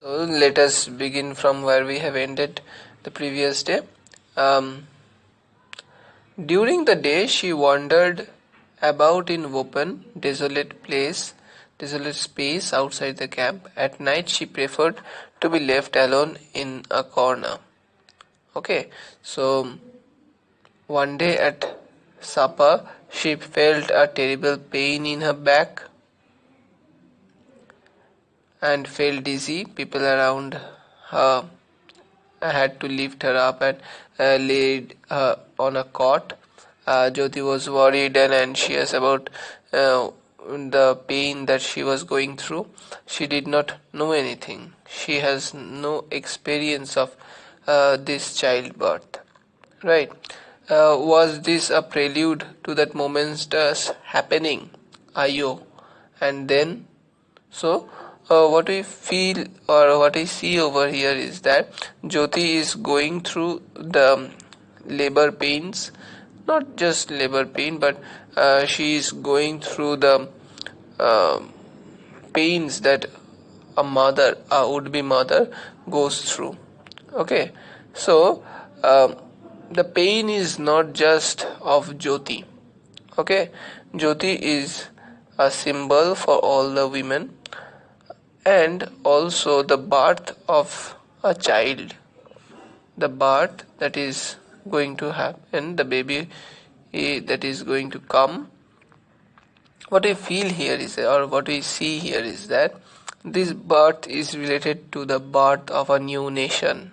Let us begin from where we have ended the previous day. During the day, she wandered about in open, desolate space outside the camp. At night, she preferred to be left alone in a corner. Okay, so one day at supper, she felt a terrible pain in her back and felt dizzy. People around her had to lift her up and laid her on a cot. Jyoti was worried and anxious about the pain that she was going through. She did not know anything. She has no experience of this childbirth. Right. Was this a prelude to that momentous happening? Ayo. And then, so what we feel or what I see over here is that Jyoti is going through the labor pains, not just labor pain, but she is going through the uh, pains that a would-be mother goes through. Okay, so the pain is not just of Jyoti. Okay, Jyoti is a symbol for all the women and also the birth of a child, the birth that is going to happen, the baby that is going to come. What I feel here is, or what we see here is that this birth is related to the birth of a new nation.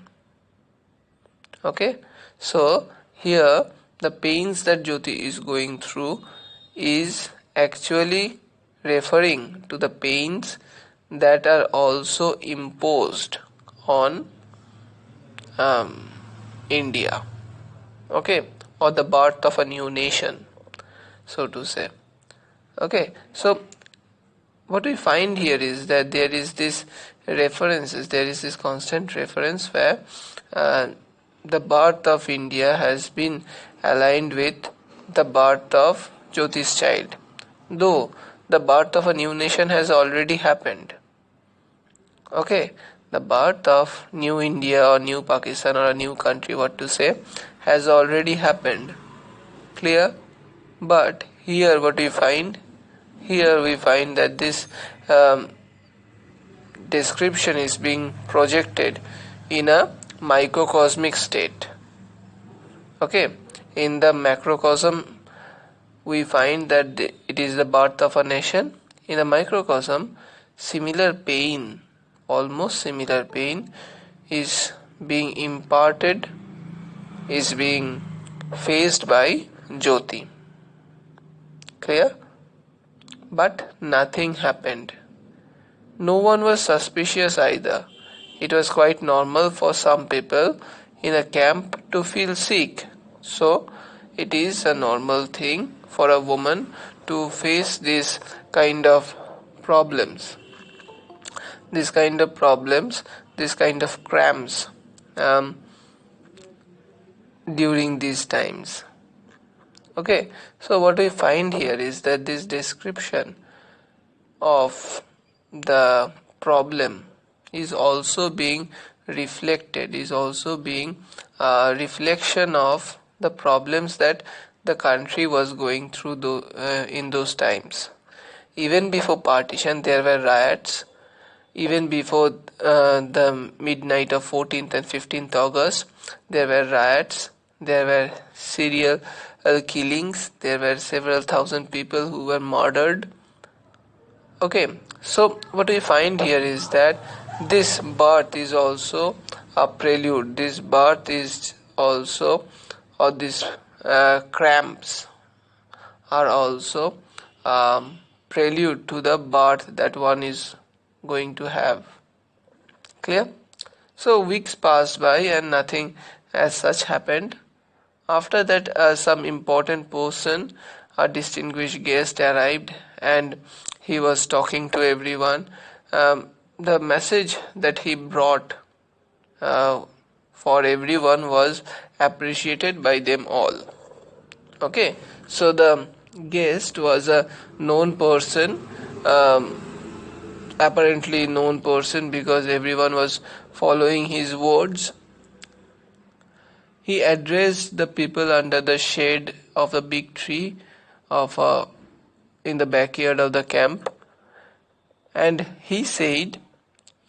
Okay, so here the pains that Jyoti is going through is actually referring to the pains that are also imposed on India, okay, or the birth of a new nation, so to say. Okay, so what we find here is that there is this constant reference where the birth of India has been aligned with the birth of Jyoti's child, though the birth of a new nation has already happened. Okay, the birth of new India or new Pakistan or a new country, what to say, has already happened. Clear? But here what we find, here we find that this description is being projected in a microcosmic state. Okay, in the macrocosm we find that it is the birth of a nation. In the microcosm, similar pain, almost similar pain, is being imparted, is being faced by Jyoti. Clear? But nothing happened. No one was suspicious either. It was quite normal for some people in a camp to feel sick. So, it is a normal thing for a woman to face this kind of problems. This kind of cramps during these times. Okay, so what we find here is that this description of the problem is also being reflected, is also being a reflection of the problems that the country was going through in those times. Even before partition, there were riots. Even before the midnight of 14th and 15th August, there were riots, there were serial killings, there were several thousand people who were murdered. Okay, so what we find here is that this birth is also a prelude. This birth is also, or these cramps are also prelude to the birth that one is going to have. Clear? So weeks passed by and nothing as such happened. After that, some important person, a distinguished guest, arrived and he was talking to everyone. The message that he brought for everyone was appreciated by them all. Okay, so the guest was a known person apparently known person because everyone was following his words. He addressed the people under the shade of the big tree of in the backyard of the camp, and he said,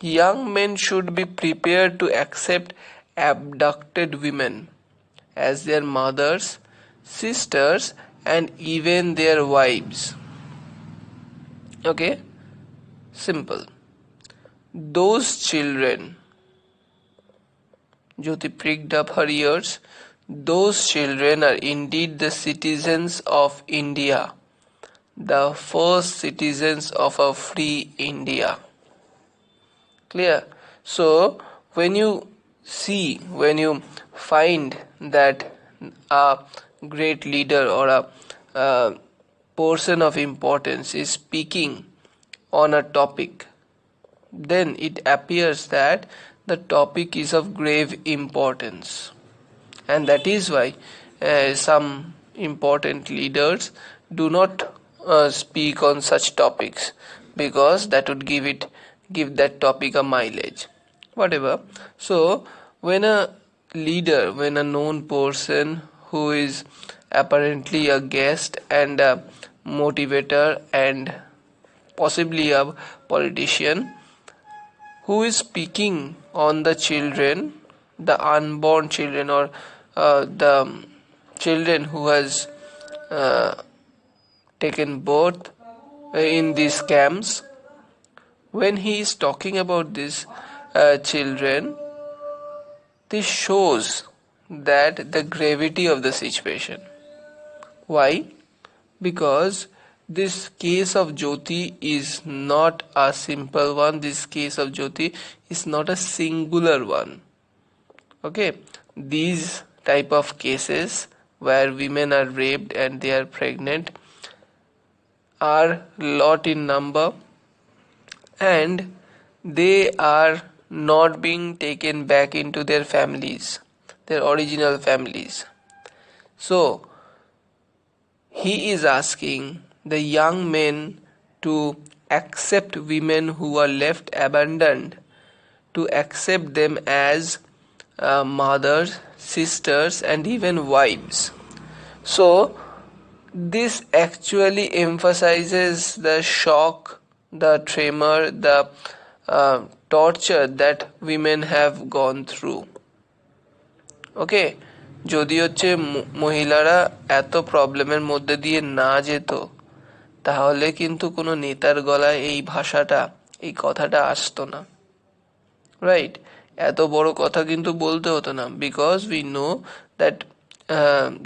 young men should be prepared to accept abducted women as their mothers, sisters, and even their wives. Okay? Simple. Those children, Jyoti pricked up her ears, those children are indeed the citizens of India, the first citizens of a free India. Clear? So, when you find that a great leader or a person of importance is speaking on a topic, then it appears that the topic is of grave importance. And that is why some important leaders do not speak on such topics, because that would give that topic a mileage, whatever. So when a leader, when a known person who is apparently a guest and a motivator and possibly a politician, who is speaking on the children, the unborn children, or the children who has uh, taken birth in these camps, when he is talking about these children, this shows that the gravity of the situation. Why? Because this case of Jyoti is not a simple one. This case of Jyoti is not a singular one. Okay, these type of cases where women are raped and they are pregnant are lot in number, and they are not being taken back into their families, their original families. So he is asking the young men to accept women who are left abandoned, to accept them as mothers, sisters, and even wives. So this actually emphasizes the shock, the tremor, the torture that women have gone through. ওকে, যদি হচ্ছে মহিলারা এত প্রবলেমের মধ্যে দিয়ে না যেত, তাহলে কিন্তু কোনো নেতার গলায় এই ভাষাটা, এই কথাটা আসতো না, রাইট? এত বড় কথা কিন্তু বলতে হতো না, because we know that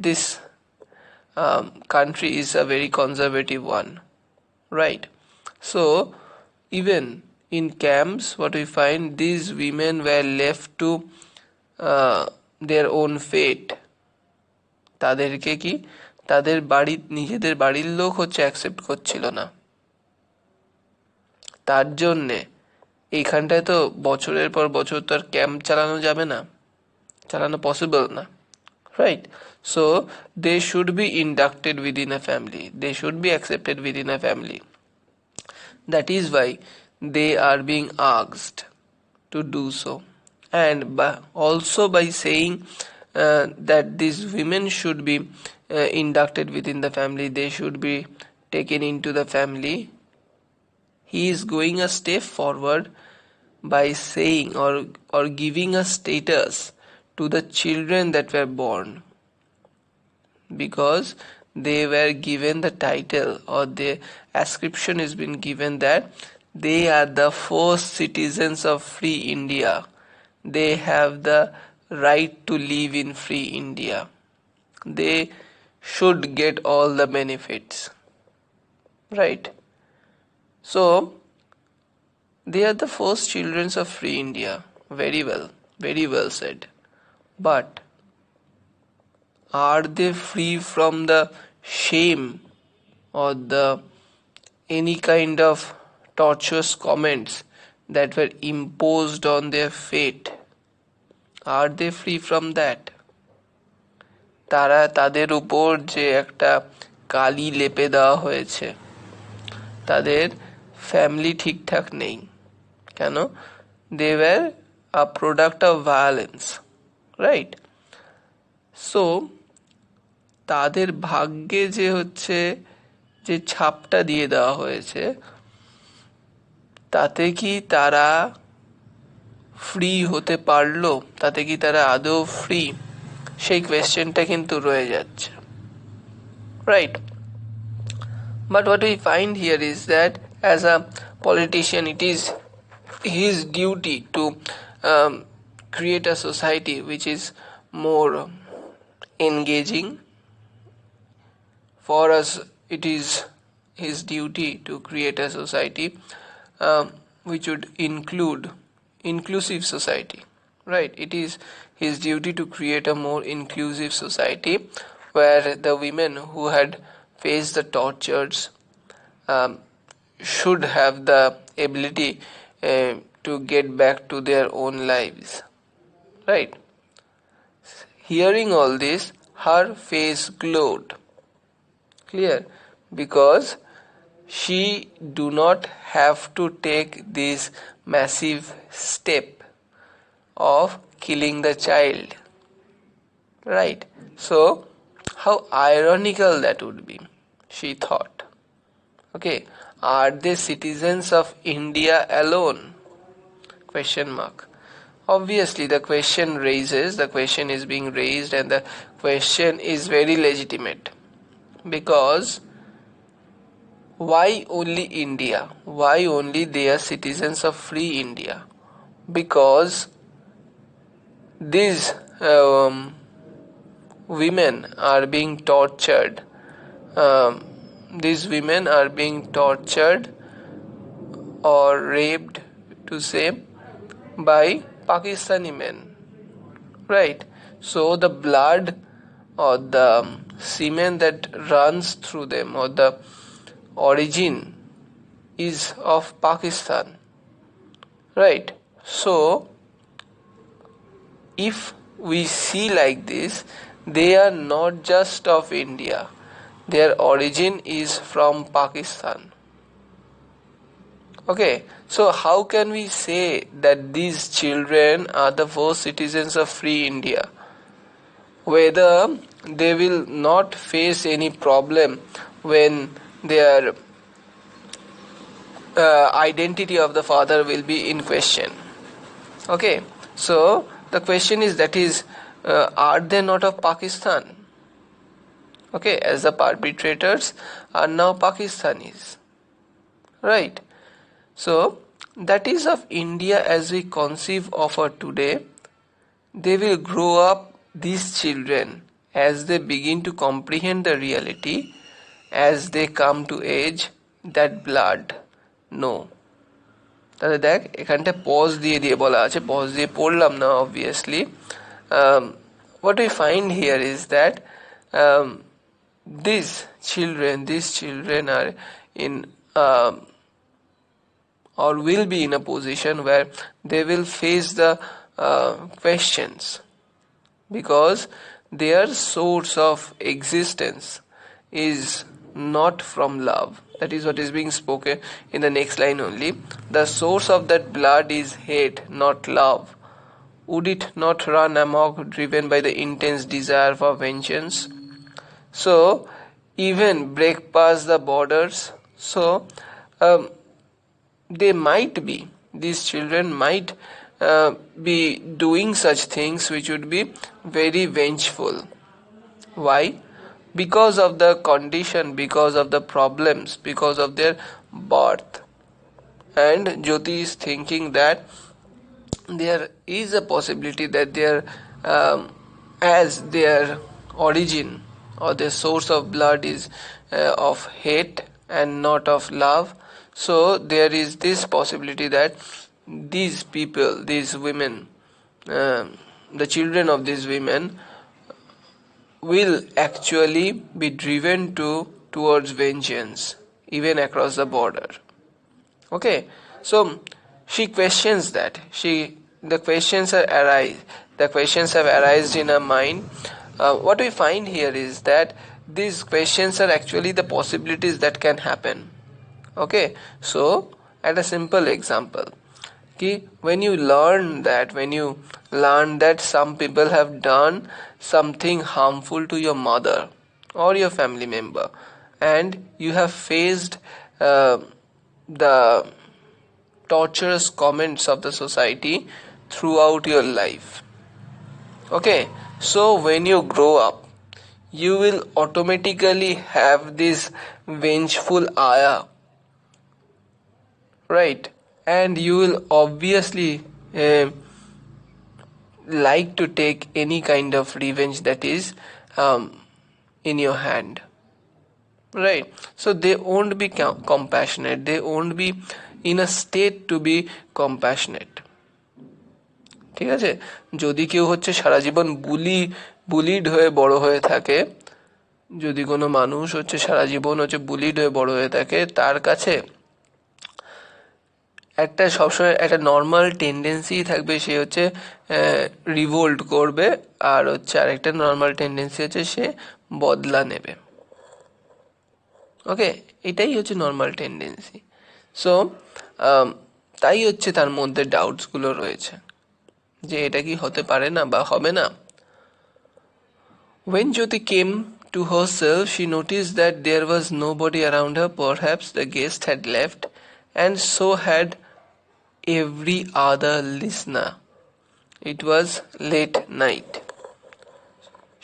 this country is a very conservative one, right? So even in camps, what we find, these women were left to their own fate. তাদেরকে কি তাদের বাড়ির, নিজেদের বাড়ির লোক হচ্ছে অ্যাকসেপ্ট করছিল না, তার জন্যে এইখানটায় তো বছরের পর বছর তো আর ক্যাম্প চালানো যাবে না, চালানো পসিবল না, right? So they should be inducted within a family, they should be accepted within a family. That is why they are being asked to do so, and also by saying that these women should be inducted within the family, they should be taken into the family. He is going a step forward by saying or giving a status to the children that were born, because they were given the title, or the ascription has been given that they are the first citizens of free India, they have the right to live in free India, they should get all the benefits, right? So they are the first children of free India. Very well said. But are they free from the shame or the any kind of torturous comments that were imposed on their fate? Are they free from that? তারা, তাদের উপর যে একটা কালি লেপে দেওয়া হয়েছে, তাদের family ঠিকঠাক নেই। কেন? They were a product of violence, right? So তাদের ভাগ্যে যে হচ্ছে যে ছাপটা দিয়ে দেওয়া হয়েছে, তাতে কি তারা ফ্রি হতে পারলো? তাতে কি তারা আদৌ ফ্রি? সেই কোয়েশ্চেনটা কিন্তু রয়ে যাচ্ছে, right? But what we find here is that as a politician, it is his duty to um, create a society which is more engaging. For us, it is his duty to create a society which would include inclusive society, right? It is his duty to create a more inclusive society where the women who had faced the tortures um, should have the ability to get back to their own lives, right? Hearing all this, her face glowed. Clear? Because she do not have to take this massive step of killing the child, right? So how ironical that would be, she thought. Okay, are they citizens of India alone? Question mark. Obviously the question is being raised, and the question is very legitimate. Because why only India? Why only they are citizens of free India? Because these women are being tortured. These women are being tortured or raped, to say, by Pakistani men, right? So the blood or the semen that runs through them, or the origin, is of Pakistan, right? So if we see like this, they are not just of India, their origin is from Pakistan. Okay, so how can we say that these children are the first citizens of free India? Whether they will not face any problem when their identity of the father will be in question. Okay, so the question is, that is, are they not of Pakistan? Okay, as the perpetrators are now Pakistanis, right? So that is of India as we conceive of her today. They will grow up, these children, as they begin to comprehend the reality, as they come to age, that blood, no. তাহলে দেখ, এখানটা pause দিয়ে দিয়ে বলা আছে, pause দিয়ে পড়লাম না obviously. What we find here is that these children are in or will be in a position where they will face the questions, because their source of existence is not from love. That is what is being spoken in the next line only. The source of that blood is hate, not love. Would it not run amok, driven by the intense desire for vengeance? So even break past the borders. So these children might be doing such things which would be very vengeful. Why? Because of the condition, because of the problems, because of their birth. And Jyoti is thinking that there is a possibility that as their origin or their source of blood is of hate and not of love, so there is this possibility that these people, these women, the children of these women will actually be driven towards vengeance, even across the border. Okay, so she questions that. The questions have arisen in her mind. What we find here is that these questions are actually the possibilities that can happen. Okay, so at a simple example, when you learn that some people have done something harmful to your mother or your family member, and you have faced the torturous comments of the society throughout your life. Okay, so when you grow up, you will automatically have this vengeful ire, right? And you will obviously like to take any kind of revenge that is in your hand, right? So they won't be compassionate, they won't be in a state to be compassionate. ঠিক আছে, যদি কেউ হচ্ছে সারা জীবন bullied হয়ে বড় হয়ে থাকে, যদি কোনো মানুষ হচ্ছে সারা জীবন হচ্ছে বুলিড হয়ে বড় হয়ে থাকে, তার কাছে একটা সবসময় একটা নর্মাল টেন্ডেন্সি থাকবে, সে হচ্ছে রিভোল্ট করবে, আর হচ্ছে আরেকটা নর্মাল টেন্ডেন্সি হচ্ছে সে বদলা নেবে। ওকে, এটাই হচ্ছে নর্মাল টেন্ডেন্সি। সো তাই হচ্ছে তার মধ্যে ডাউটসগুলো রয়েছে যে এটা কি হতে পারে না বা হবে না। When Jyoti came to herself, she noticed that there was nobody around her. Perhaps the guest had left, and so had every other listener. It was late night.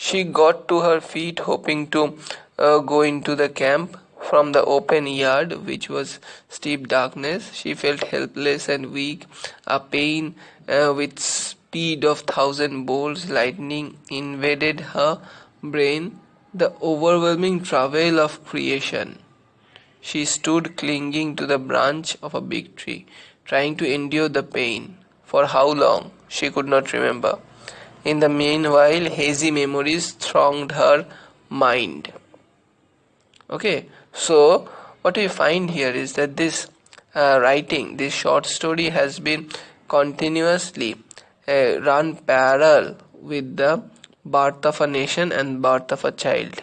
She got to her feet, hoping to go into the camp. From the open yard, which was steep darkness, she felt helpless and weak. A pain with speed of 1,000 bolts lightning invaded her brain, the overwhelming travail of creation. She stood clinging to the branch of a big tree, trying to endure the pain. For how long, she could not remember. In the meanwhile, hazy memories thronged her mind. Okay, so what we find here is that this writing, this short story has been continuously run parallel with the birth of a nation and birth of a child.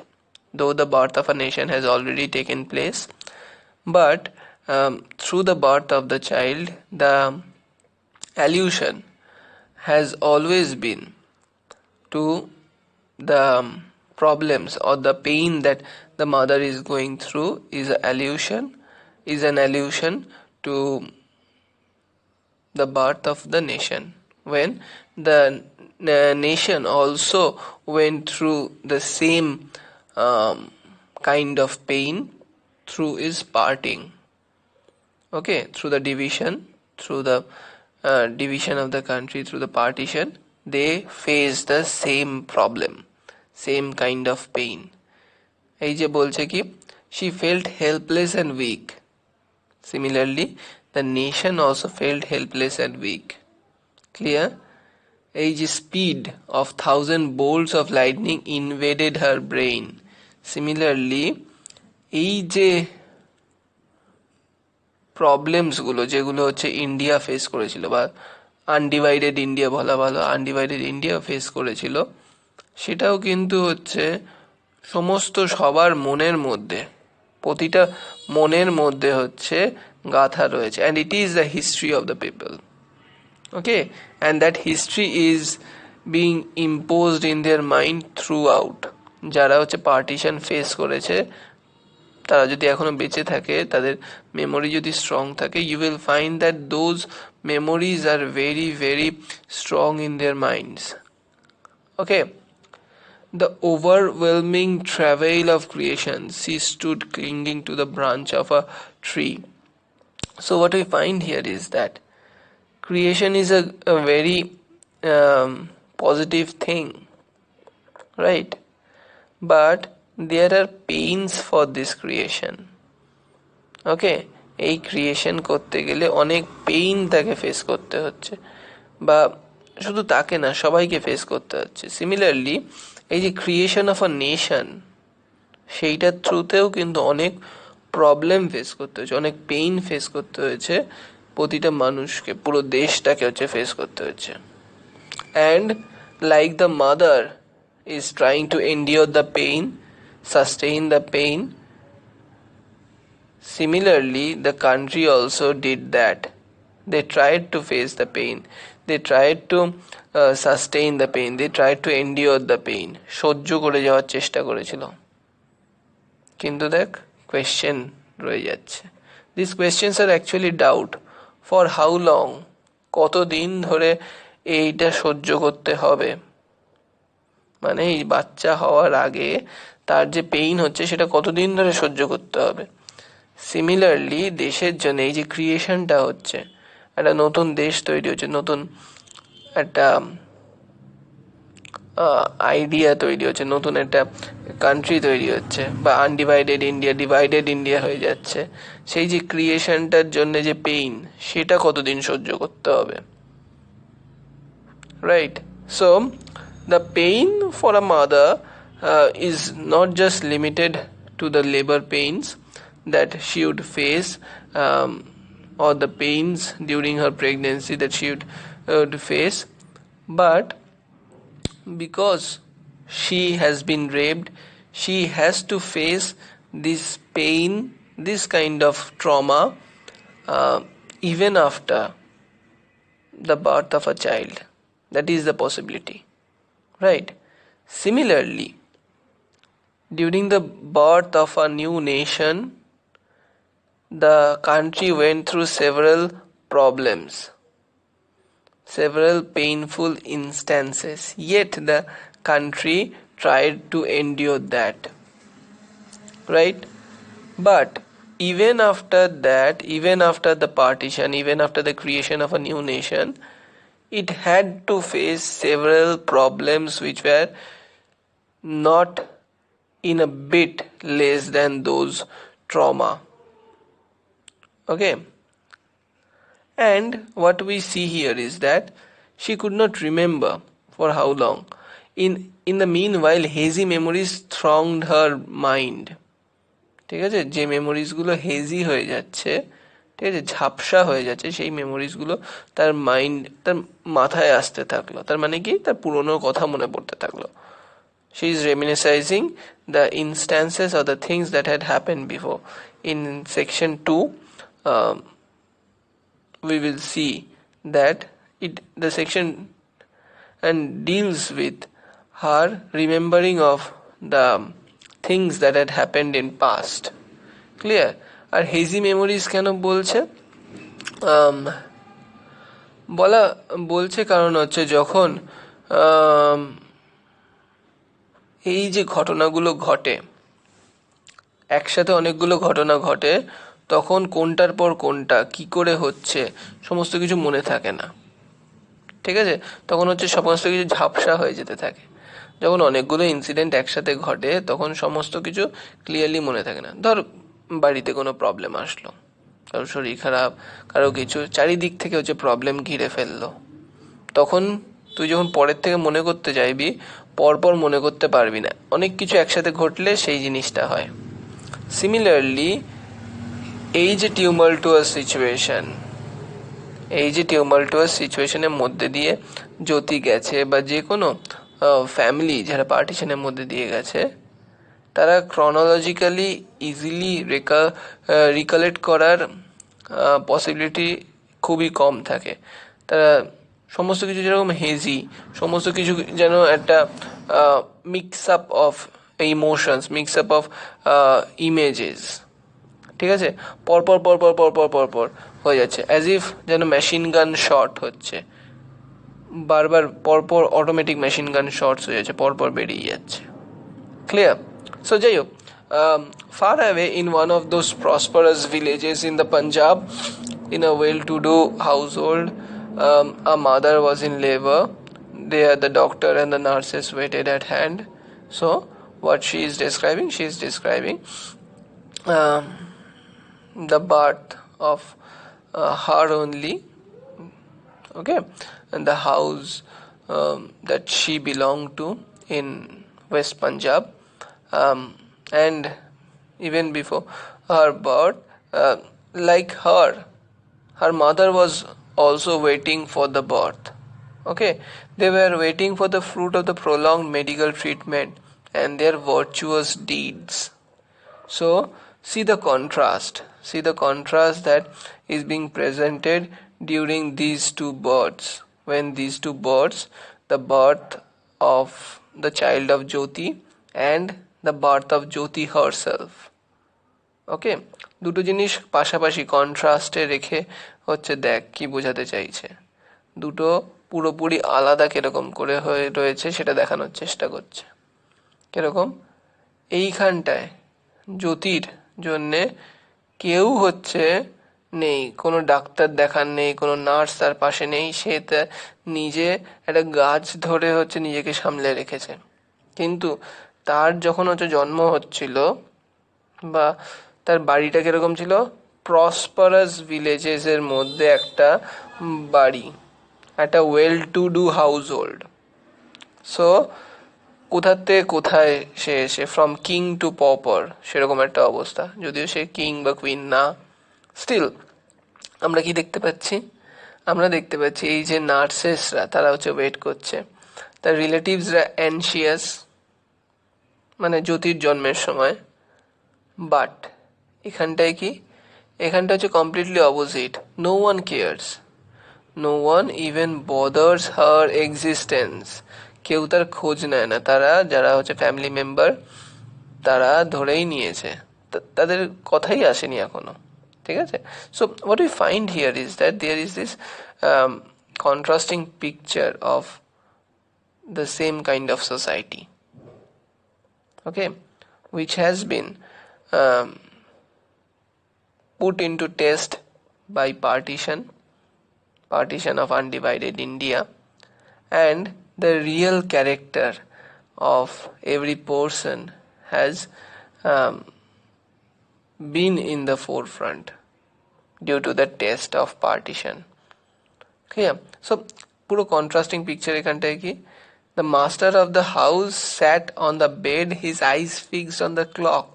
Though the birth of a nation has already taken place, but through the birth of the child, the allusion has always been to the problems or the pain that the mother is going through is an allusion to the birth of the nation, when the nation also went through the same kind of pain through its parting. Okay, through the division, through the division of the country, through the partition, they face the same problem, same kind of pain. এই যে বলছে কি, she felt helpless and weak. Similarly, the nation also felt helpless and weak. Clear? এই যে speed of 1,000 bolts of lightning invaded her brain. Similarly, এই যে প্রবলেমসগুলো যেগুলো হচ্ছে ইন্ডিয়া ফেস করেছিল, বা আনডিভাইডেড ইন্ডিয়া বলা ভালো, আনডিভাইডেড ইন্ডিয়া ফেস করেছিল, সেটাও কিন্তু হচ্ছে সমস্ত সবার মনের মধ্যে, প্রতিটা মনের মধ্যে হচ্ছে গাথা রয়েছে, and it is the history of the people. Okay, and that history is being imposed in their mind through out. যারা হচ্ছে পার্টিশন ফেস করেছে, তারা যদি এখনো বেঁচে থাকে, তাদের মেমোরি যদি স্ট্রং থাকে, you will find that those memories are very very strong in their minds. Okay, the overwhelming travail of creation, she stood clinging to the branch of a tree. So what we find here is that creation is a very positive thing, right? But there are pains for this creation. Okay, এই creation করতে গেলে অনেক pain তাকে face করতে হচ্ছে, বা শুধু তাকে না, সবাইকে ফেস করতে হচ্ছে। সিমিলারলি, এই যে ক্রিয়েশন অফ আ নেশন, সেইটার থ্রুতেও কিন্তু অনেক প্রবলেম ফেস করতে হয়েছে, অনেক পেইন ফেস করতে হয়েছে প্রতিটা মানুষকে, পুরো দেশটাকে হচ্ছে ফেস করতে হয়েছে। And like the mother is trying to endure the pain, sustain the pain, Similarly, the country also did that. They tried to face the pain. They tried to sustain the pain. They tried to endure the pain. সহ্য করে যাওয়ার চেষ্টা করেছিল। কিন্তু দেখ, question রয়ে যাচ্ছে। This questions are actually doubt. For how long? কতদিন ধরে এইটা সহ্য করতে হবে? মানে এই বাচ্চা হওয়ার আগে তার যে পেইন হচ্ছে সেটা কতদিন ধরে সহ্য করতে হবে? সিমিলারলি দেশের জন্য এই যে ক্রিয়েশনটা হচ্ছে, একটা নতুন দেশ তৈরি হচ্ছে, নতুন একটা আইডিয়া তৈরি হচ্ছে, নতুন একটা কান্ট্রি তৈরি হচ্ছে, বা আনডিভাইডেড ইন্ডিয়া ডিভাইডেড ইন্ডিয়া হয়ে যাচ্ছে, সেই যে ক্রিয়েশনটার জন্য যে পেইন, সেটা কতদিন সহ্য করতে হবে, right? So the pain for a mother is not just limited to the labor pains that she would face, or the pains during her pregnancy that she would face, but because she has been raped, she has to face this pain, this kind of trauma, even after the birth of a child. That is the possibility. Right. Similarly, during the birth of a new nation, the country went through several problems, several painful instances, yet the country tried to endure that. Right? But even after that, even after the partition, even after the creation of a new nation, it had to face several problems which were not in a bit less than those trauma. Okay? And what we see here is that she could not remember for how long. In the meanwhile, hazy memories thronged her mind. ঠিক আছে, যে মেমোরিজগুলো hazy হয়ে যাচ্ছে, ঠিক আছে, ঝাপসা হয়ে যাচ্ছে, সেই মেমোরিজগুলো তার মাথায় আসতে থাকলো। তার মানে কি, তার পুরনো কথা মনে পড়তে থাকলো। She is reminiscing the instances or the things that had happened before. In section 2, we will see that the section and deals with her remembering of the things that had happened in past. Clear? আর hazy memories কেন বলছে? বলছে কারণ হচ্ছে যখন এই যে ঘটনাগুলো ঘটে, একসাথে অনেকগুলো ঘটনা ঘটে, তখন কোনটার পর কোনটা কি করে হচ্ছে সমস্ত কিছু মনে থাকে না। ঠিক আছে, তখন হচ্ছে সমস্ত কিছু ঝাপসা হয়ে যেতে থাকে। যখন অনেকগুলো ইনসিডেন্ট একসাথে ঘটে তখন সমস্ত কিছু ক্লিয়ারলি মনে থাকে না। ধর বাড়িতে কোনো প্রবলেম আসলো, কারো শরীর খারাপ, কারো কিছু, চারিদিক থেকে হচ্ছে প্রবলেম ঘিরে ফেললো, তখন তুই যখন পরের থেকে মনে করতে চাইবি, পরপর মনে করতে পারবি না। অনেক কিছু একসাথে ঘটলে সেই জিনিসটা হয়। সিমিলারলি এই যে টিউমালটুয়াস সিচুয়েশনের মধ্যে দিয়ে জ্যোতি গেছে, বা যে কোনো ফ্যামিলি যারা পার্টিশনের মধ্যে দিয়ে গেছে, তারা ক্রনোলজিক্যালি ইজিলি রিকালেক্ট করার পসিবিলিটি খুবই কম থাকে। তারা সমস্ত কিছু যেরকম হেজি, সমস্ত কিছু যেন একটা mix up of emotions, mix up of images, ঠিক আছে, পরপর পরপর পরপর পরপর হয়ে যাচ্ছে, অ্যাজ ইফ যেন মেশিন গান শট হচ্ছে, বারবার পরপর অটোমেটিক মেশিন গান শর্টস হয়ে যাচ্ছে, পরপর বেরিয়ে যাচ্ছে। ক্লিয়ার? সো যাই হোক, far away in one of those prosperous villages in the Punjab, in a well-to-do household, a mother was in labor. There the doctor and the nurses waited at hand. So what she is describing the birth of her only, okay, and the house that she belonged to in West Punjab, and even before her birth, like her mother was also waiting for the birth. Okay, they were waiting for the fruit of the prolonged medical treatment and their virtuous deeds. So See the contrast that is being presented during these two births. When these two births, the birth of the child of Jyoti and the birth of Jyoti herself. ওকে, দুটো জিনিস পাশাপাশি কন্ট্রাস্টে রেখে হচ্ছে দেখ কি বোঝাতে চাইছে, দুটো পুরোপুরি আলাদা কিরকম করে হয়ে রয়েছে সেটা দেখানোর চেষ্টা করছে। কিরকম, এইখানটায় জ্যোতির জন্যে কেউ হচ্ছে নেই, কোনো ডাক্তার দেখার নেই, কোনো নার্স তার পাশে নেই, সে নিজে একটা গাছ ধরে হচ্ছে নিজেকে সামলে রেখেছে। কিন্তু তার যখন হচ্ছে জন্ম হচ্ছিল বা তার বাড়িটা কিরকম ছিল, প্রসপারাস ভিলেজেসের মধ্যে একটা বাড়ি, একটা well to do house hold. So কোথার থেকে কোথায় সে এসে, ফ্রম কিং টু পপার, সেরকম একটা অবস্থা। যদিও সে কিং বা কুইন না, স্টিল আমরা কি দেখতে পাচ্ছি, আমরা দেখতে পাচ্ছি এই যে নার্সেসরা তারা হচ্ছে ওয়েট করছে, তার রিলেটিভসরা অ্যানশিয়াস, মানে জ্যোতির জন্মের সময়। বাট এখানটায় কি, এখানটা হচ্ছে completely opposite. No one cares, no one even bothers her existence. কেউ তার খোঁজ নেয় না, তারা যারা হচ্ছে ফ্যামিলি মেম্বার তারা ধরেই নিয়েছে, তাদের কথাই আসেনি এখনো। ঠিক আছে, so what we find here is that there is this contrasting picture of the same kind of society, okay, which has been put into test by partition of undivided India, and the real character of every person has been in the forefront due to the test of partition. Clear? So puro contrasting picture ekhantaয় কি, the master of the house sat on the bed, his eyes fixed on the clock.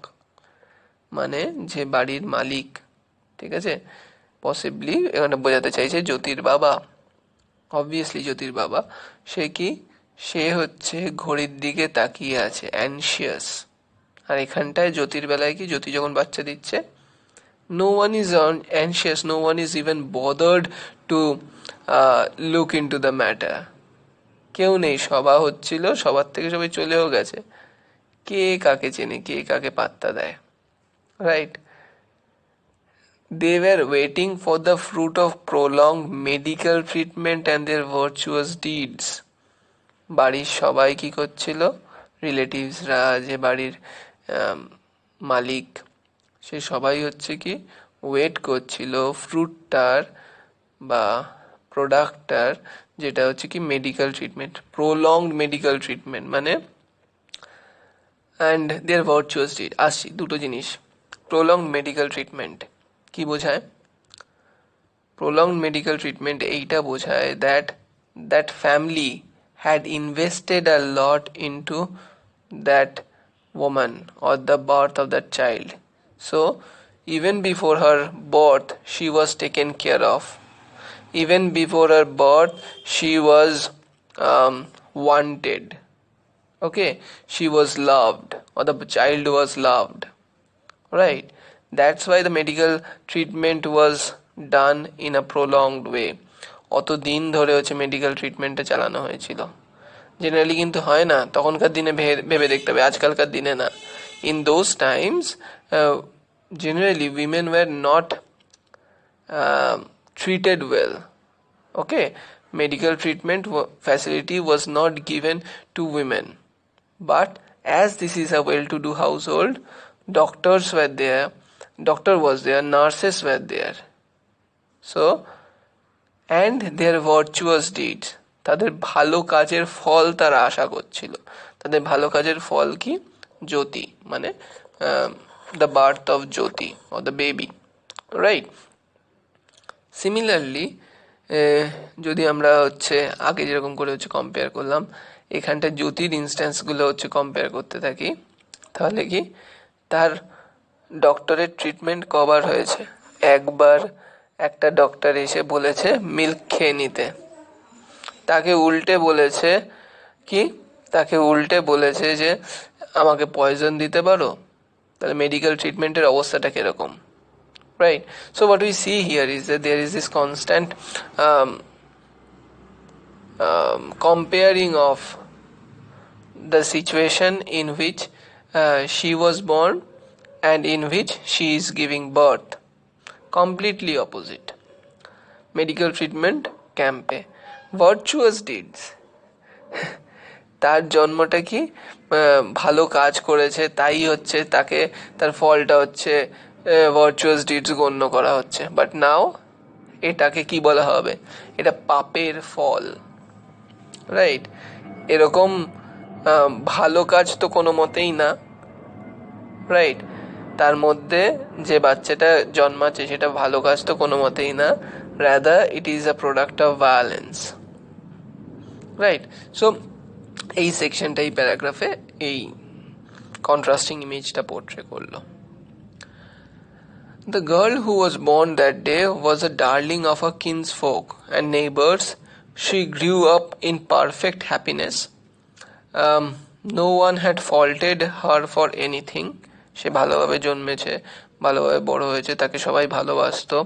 মানে যে বাড়ির মালিক, ঠিক আছে, possibly এখানে বোঝাতে চাইছে জ্যোতির বাবা, অবভিয়াসলি জ্যোতির বাবা, সে কি, সে হচ্ছে ঘড়ির দিকে তাকিয়ে আছে, অ্যানশিয়াস। আর এখানটায় জ্যোতির বেলায় কি, জ্যোতি যখন বাচ্চা দিচ্ছে, no one is anxious, no one is even bothered to look into the matter. কেউ নেই, সভা হচ্ছিল, সবার থেকে সবাই চলেও গেছে, কে কাকে চেনে, কে কাকে পাত্তা দেয়, right? They were waiting for the fruit of prolonged medical treatment and their virtuous deeds. বাড়ির সবাই কি করছিল, রিলেটিভসরা, যে বাড়ির মালিক, সে সবাই হচ্ছে কি ওয়েট করছিল ফ্রুটটার বা প্রোডাক্টটার, যেটা হচ্ছে কি মেডিকেল ট্রিটমেন্ট, প্রোলংড মেডিকেল ট্রিটমেন্ট, মানে অ্যান্ড দেয়ার ভার্চুয়াস ডিড। আসছি দুটো জিনিস, প্রোলংড মেডিকেল ট্রিটমেন্ট কি বোঝায়? প্রোলংড মেডিকেল ট্রিটমেন্ট এইটা বোঝায় that that family had invested a lot into that woman or the birth of that child. So even before her birth she was taken care of, even before her birth she was wanted, okay, she was loved, or the child was loved, right? That's why the medical treatment was done in a prolonged way. অত দিন ধরে হচ্ছে medical ট্রিটমেন্টটা চালানো হয়েছিল। Generally কিন্তু হয় না, তখনকার দিনে ভেবে দেখতে হবে, আজকালকার দিনে না। In those Times generally women were not treated well, okay, medical treatment facility was not given to women. But as this is a well-to-do household, doctor was there, nurses were there, so and their virtuous deeds, তাদের ভালো কাজের ফল তারা আশা করছিল। তাদের ভালো কাজের ফল কি, জ্যোতি, মানে the birth of Jyoti or the baby, right? Similarly যদি আমরা হচ্ছে আগে যেরকম করে হচ্ছে কম্পেয়ার করলাম, এখানটা জ্যোতির ইনস্ট্যান্সগুলো হচ্ছে কম্পেয়ার করতে থাকি, তাহলে কি তার ডক্টরের ট্রিটমেন্ট কভার হয়েছে। একবার একটা ডক্টর এসে বলেছে মিল্ক খেয়ে নিতে, তাকে উল্টে বলেছে কি, তাকে উল্টে বলেছে যে আমাকে পয়জন দিতে পারো, তাহলে মেডিকেল ট্রিটমেন্টের অবস্থাটা কিরকম, right? So what we see here is that there is this constant comparing of the situation in which she was born and in which she is giving birth, completely opposite. Medical treatment ক্যাম্পে virtuous deeds, তার জন্মটা কি ভালো কাজ করেছে তাই হচ্ছে তাকে তার ফলটা হচ্ছে ভার্চুয়াস ডিডস গণ্য করা হচ্ছে, বাট নাও এটাকে কি বলা হবে, এটা পাপের ফল, রাইট? এরকম ভালো কাজ তো কোনো মতেই না, রাইট? তার মধ্যে যে বাচ্চাটা জন্মাচ্ছে সেটা ভালো কাজ তো কোনো মতেই না, rather it is a product of violence, right? So এই সেকশনটা এই প্যারাগ্রাফে এই কন্ট্রাস্টিং ইমেজটা পোর্ট্রে করলো। The girl who was born that day was a darling of her kinsfolk and neighbors. She grew up in perfect happiness. No one had faulted her for anything. সে ভালোভাবে জন্মেছে, ভালোভাবে বড় হয়েছে, তাকে সবাই ভালোবাসতো,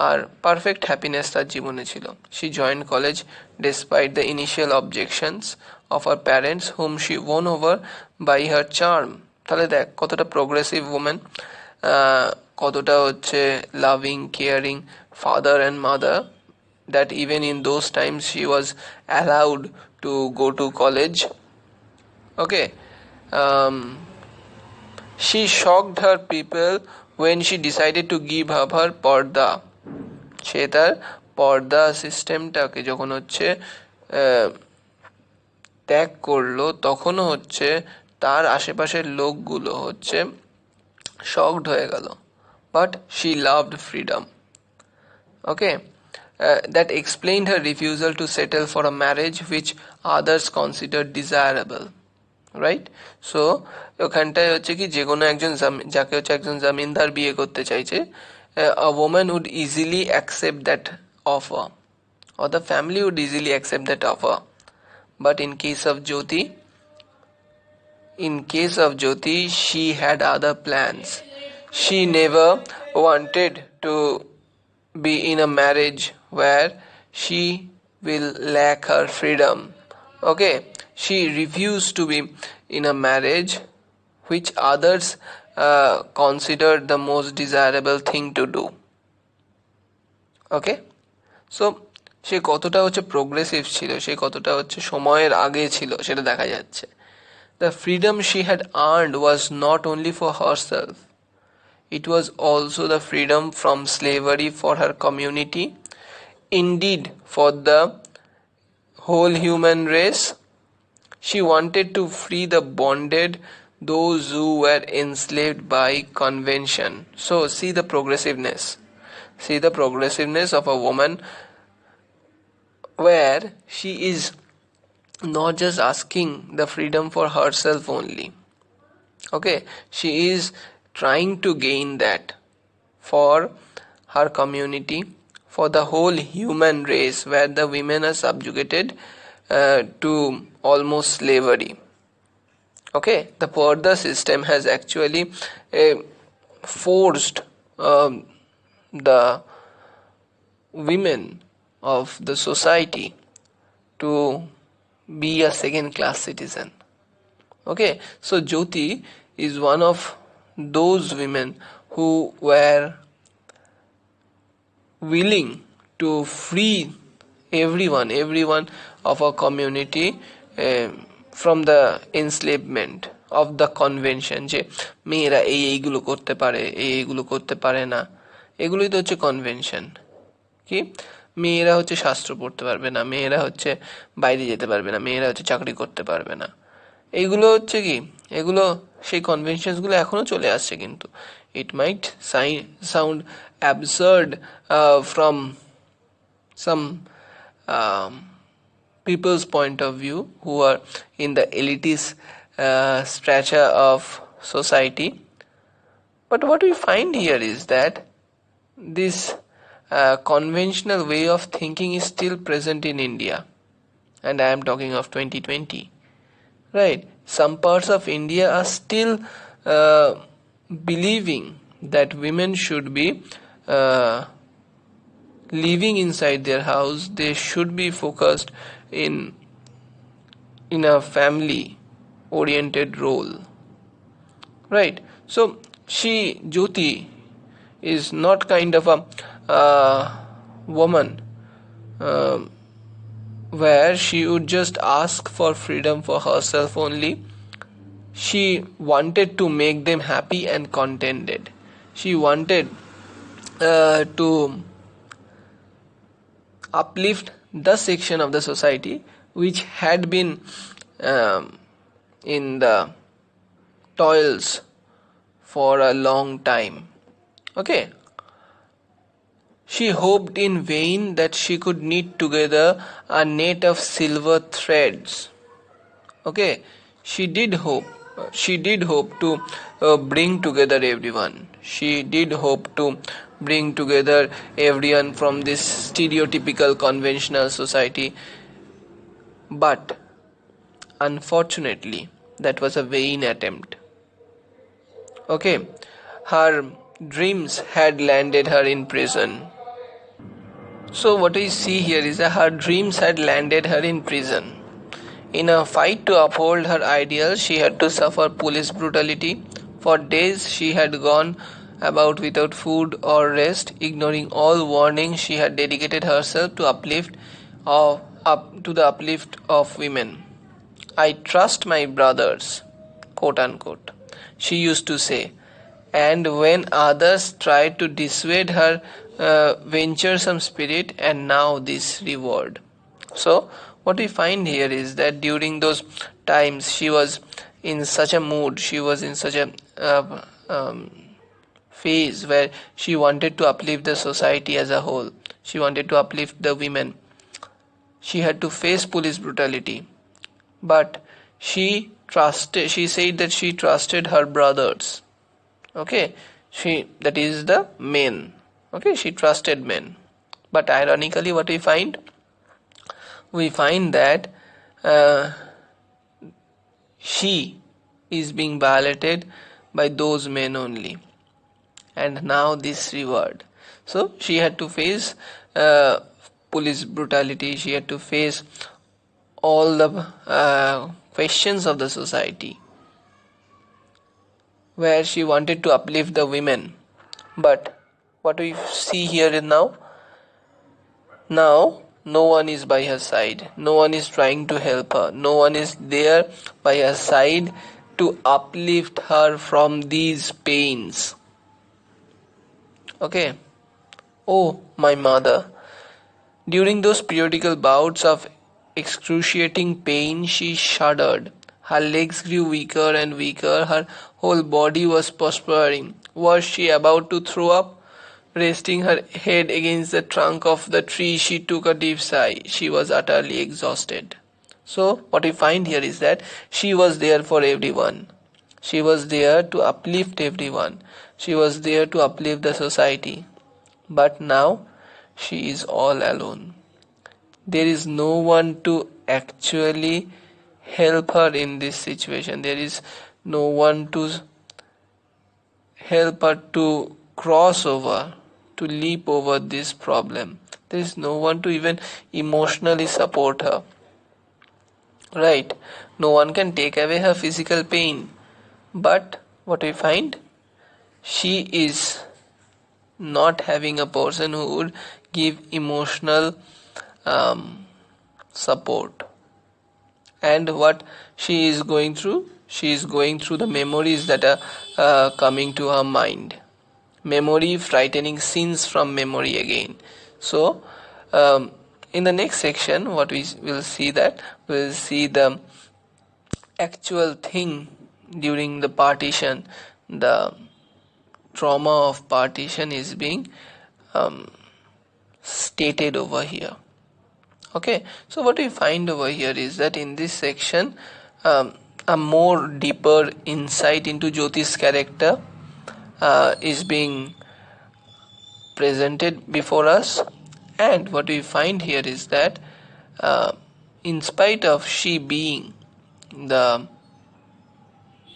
আর পারফেক্ট হ্যাপিনেস তার জীবনে ছিল। She joined college despite the initial objections of her parents whom she won over by her charm. তাহলে দেখ কতটা প্রোগ্রেসিভ ওমেন, কতটা হচ্ছে loving caring father and mother, that even in those times she was allowed to go to college. Okay. She shocked her people when she decided to give up her parda. সে তার পর্দা সিস্টেমটাকে যখন হচ্ছে ত্যাগ করলো, তখনও হচ্ছে তার আশেপাশের লোকগুলো হচ্ছে শকড হয়ে গেল, but she loved freedom. Okay, that explained her refusal to settle for a marriage which others considered desirable, right? So ওখানটায় হচ্ছে কি যে কোনো একজন যাকে হচ্ছে একজন জমিনদার বিয়ে করতে চাইছে, a woman would easily accept that offer or the family would easily accept that offer, but in case of Jyoti she had other plans. She never wanted to be in a marriage where she will lack her freedom. Okay, she refused to be in a marriage which others considered the most desirable thing to do. Okay, so সে কতটা হচ্ছে progressive ছিল, সে কতটা হচ্ছে সময়ের আগে ছিল সেটা দেখা যাচ্ছে। The freedom she had earned was not only for herself, it was also the freedom from slavery for her community, indeed for the whole human race. She wanted to free the bonded, those who were enslaved by convention. So see the progressiveness of a woman, where she is not just asking the freedom for herself only. Okay, she is trying to gain that for her community, for the whole human race, where the women are subjugated to almost slavery. Okay, the Parda system has actually forced the women of the society to be a second class citizen. Okay, so Jyoti is one of those women who were willing to free everyone of our community from the enslavement of the convention, যে মেয়েরা এইগুলো করতে পারে, এইগুলো করতে পারে না, এগুলোই তো হচ্ছে কনভেনশন। কি, মেয়েরা হচ্ছে শাস্ত্র পড়তে পারবে না, মেয়েরা হচ্ছে বাইরে যেতে পারবে না, মেয়েরা হচ্ছে চাকরি করতে পারবে না, এইগুলো হচ্ছে কি, এগুলো সেই কনভেনশনসগুলো এখনো চলে আসছে। কিন্তু it might sound absurd from some people's point of view who are in the elitist strata of society, but what we find here is that this conventional way of thinking is still present in India, and I am talking of 2020, right? Some parts of India are still believing that women should be uh, living inside their house. They should be focused in a family oriented role, right? So Jyoti is not kind of a woman um where she would just ask for freedom for herself only. She wanted to make them happy and contented. She wanted to uplift the section of the society which had been um, in the toils for a long time. Okay. She hoped in vain that she could knit together a net of silver threads. Okay, she did hope to bring together everyone. She did hope to bring together everyone from this stereotypical conventional society, but unfortunately that was a vain attempt. Okay, her dreams had landed her in prison. So what we see here is that her dreams had landed her in prison. In a fight to uphold her ideals, she had to suffer police brutality. For days she had gone about without food or rest, ignoring all warnings. She had dedicated herself to the uplift of women. I trust my brothers, quote unquote, she used to say. And when others tried to dissuade her venturesome spirit, and now this reward. So, what we find here is that during those times she was in such a mood, she was in such a phase where she wanted to uplift the society as a whole. She wanted to uplift the women. She had to face police brutality, but she said that she trusted her brothers. Okay, that is the men. Okay, she trusted men. But ironically, what we find? We find that uh, she is being violated by those men only. And now this reward. So she had to face police brutality. She had to face all the questions of the society, where she wanted to uplift the women. But what we see here is now no one is by her side. No one is trying to help her. No one is there by her side to uplift her from these pains. Okay. Oh, my mother. During those periodical bouts of excruciating pain, she shuddered. Her legs grew weaker and weaker. Her whole body was perspiring. Was she about to throw up? Resting her head against the trunk of the tree, she took a deep sigh. She was utterly exhausted. So, what we find here is that she was there for everyone. She was there to uplift everyone. She was there to uplift the society. But now, she is all alone. There is no one to actually help her in this situation. There is no one to help her to cross over, to leap over this problem. There is no one to even emotionally support her. Right? No one can take away her physical pain. But what we find? She is not having a person who would give emotional support. And what she is going through? She is going through the memories that are coming to her mind. Memory, frightening scenes from memory again. So, in the next section, what we will see that we'll see the actual thing during the partition. The trauma of partition is being stated over here. Okay, so what we find over here is that in this section, a more deeper insight into Jyoti's character is being presented before us. And what we find here is that in spite of she being the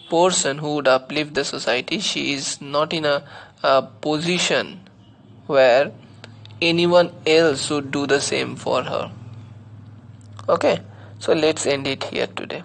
person who would uplift the society, she is not in a position where anyone else would do the same for her. Okay, so let's end it here today.